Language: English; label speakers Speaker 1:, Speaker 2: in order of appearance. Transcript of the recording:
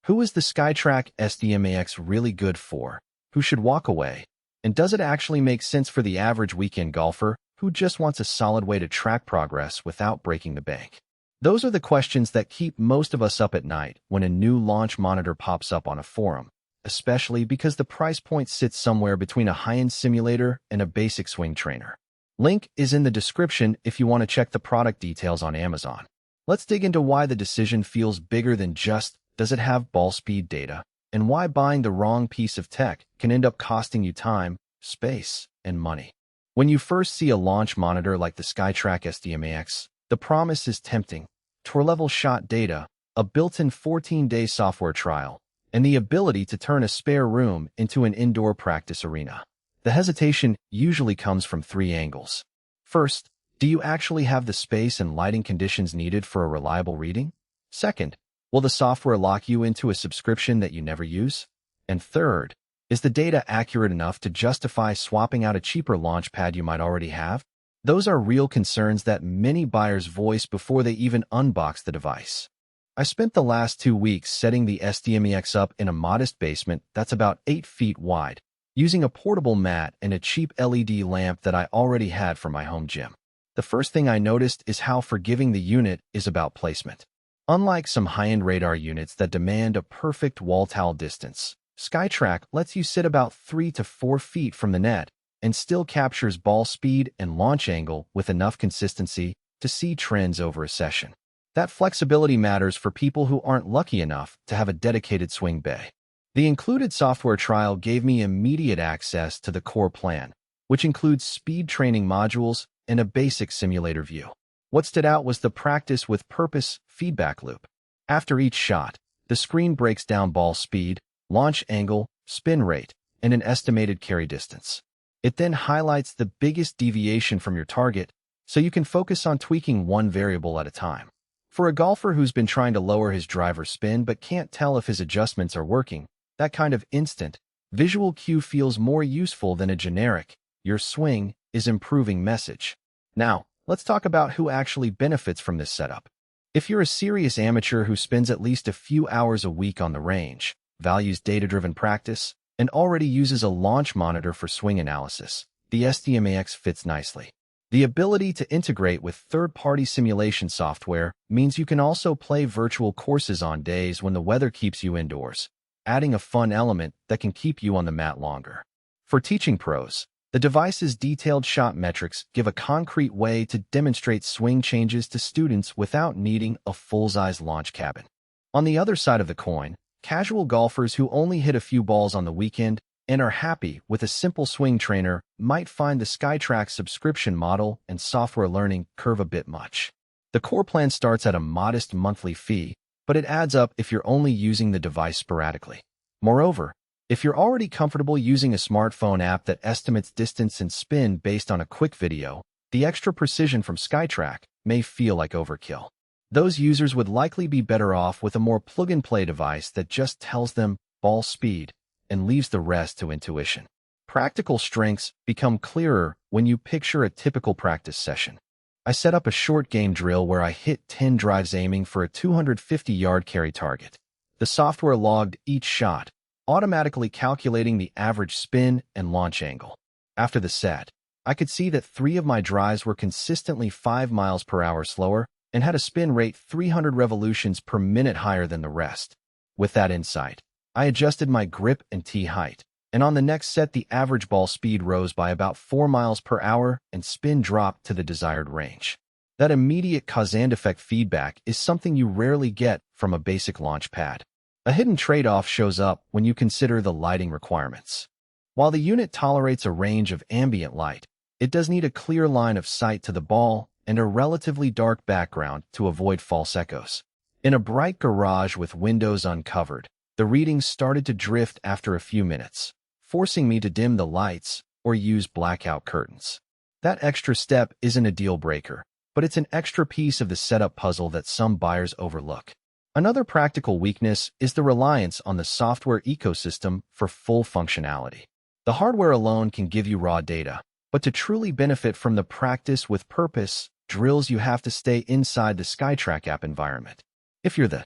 Speaker 1: Who is the SkyTrak SDMAX really good for? Who should walk away? And does it actually make sense for the average weekend golfer who just wants a solid way to track progress without breaking the bank? Those are the questions that keep most of us up at night when a new launch monitor pops up on a forum, especially because the price point sits somewhere between a high-end simulator and a basic swing trainer. Link is in the description if you want to check the product details on Amazon. Let's dig into why the decision feels bigger than just, does it have ball speed data, and why buying the wrong piece of tech can end up costing you time, space, and money. When you first see a launch monitor like the SkyTrak SDMAX, the promise is tempting: tour-level shot data, a built-in 14-day software trial, and the ability to turn a spare room into an indoor practice arena. The hesitation usually comes from three angles. First, do you actually have the space and lighting conditions needed for a reliable reading? Second, will the software lock you into a subscription that you never use? And third, is the data accurate enough to justify swapping out a cheaper launch pad you might already have? Those are real concerns that many buyers voice before they even unbox the device. I spent the last 2 weeks setting the SDMAX up in a modest basement that's about 8 feet wide, using a portable mat and a cheap LED lamp that I already had for my home gym. The first thing I noticed is how forgiving the unit is about placement. Unlike some high-end radar units that demand a perfect wall-towel distance, SkyTrak lets you sit about 3 to 4 feet from the net and still captures ball speed and launch angle with enough consistency to see trends over a session. That flexibility matters for people who aren't lucky enough to have a dedicated swing bay. The included software trial gave me immediate access to the core plan, which includes speed training modules and a basic simulator view. What stood out was the practice with purpose feedback loop. After each shot, the screen breaks down ball speed, launch angle, spin rate, and an estimated carry distance. It then highlights the biggest deviation from your target, so you can focus on tweaking one variable at a time. For a golfer who's been trying to lower his driver spin but can't tell if his adjustments are working, that kind of instant, visual cue feels more useful than a generic, "your swing is improving" message. Now, let's talk about who actually benefits from this setup. If you're a serious amateur who spends at least a few hours a week on the range, values data-driven practice, and already uses a launch monitor for swing analysis, the SDMAX fits nicely. The ability to integrate with third-party simulation software means you can also play virtual courses on days when the weather keeps you indoors, adding a fun element that can keep you on the mat longer. For teaching pros, the device's detailed shot metrics give a concrete way to demonstrate swing changes to students without needing a full-size launch cabin. On the other side of the coin, casual golfers who only hit a few balls on the weekend and are happy with a simple swing trainer might find the SkyTrak subscription model and software learning curve a bit much. The core plan starts at a modest monthly fee, but it adds up if you're only using the device sporadically. Moreover, if you're already comfortable using a smartphone app that estimates distance and spin based on a quick video, the extra precision from SkyTrak may feel like overkill. Those users would likely be better off with a more plug-and-play device that just tells them ball speed and leaves the rest to intuition. Practical strengths become clearer when you picture a typical practice session. I set up a short game drill where I hit 10 drives aiming for a 250-yard carry target. The software logged each shot, automatically calculating the average spin and launch angle. After the set, I could see that 3 of my drives were consistently 5 miles per hour slower and had a spin rate 300 revolutions per minute higher than the rest. With that insight, I adjusted my grip and tee height, and on the next set the average ball speed rose by about 4 miles per hour and spin dropped to the desired range. That immediate cause-and-effect feedback is something you rarely get from a basic launch pad. A hidden trade-off shows up when you consider the lighting requirements. While the unit tolerates a range of ambient light, it does need a clear line of sight to the ball and a relatively dark background to avoid false echoes. In a bright garage with windows uncovered, the readings started to drift after a few minutes, forcing me to dim the lights or use blackout curtains. That extra step isn't a deal breaker, but it's an extra piece of the setup puzzle that some buyers overlook. Another practical weakness is the reliance on the software ecosystem for full functionality. The hardware alone can give you raw data, but to truly benefit from the practice with purpose drills, you have to stay inside the SkyTrak app environment. If you're the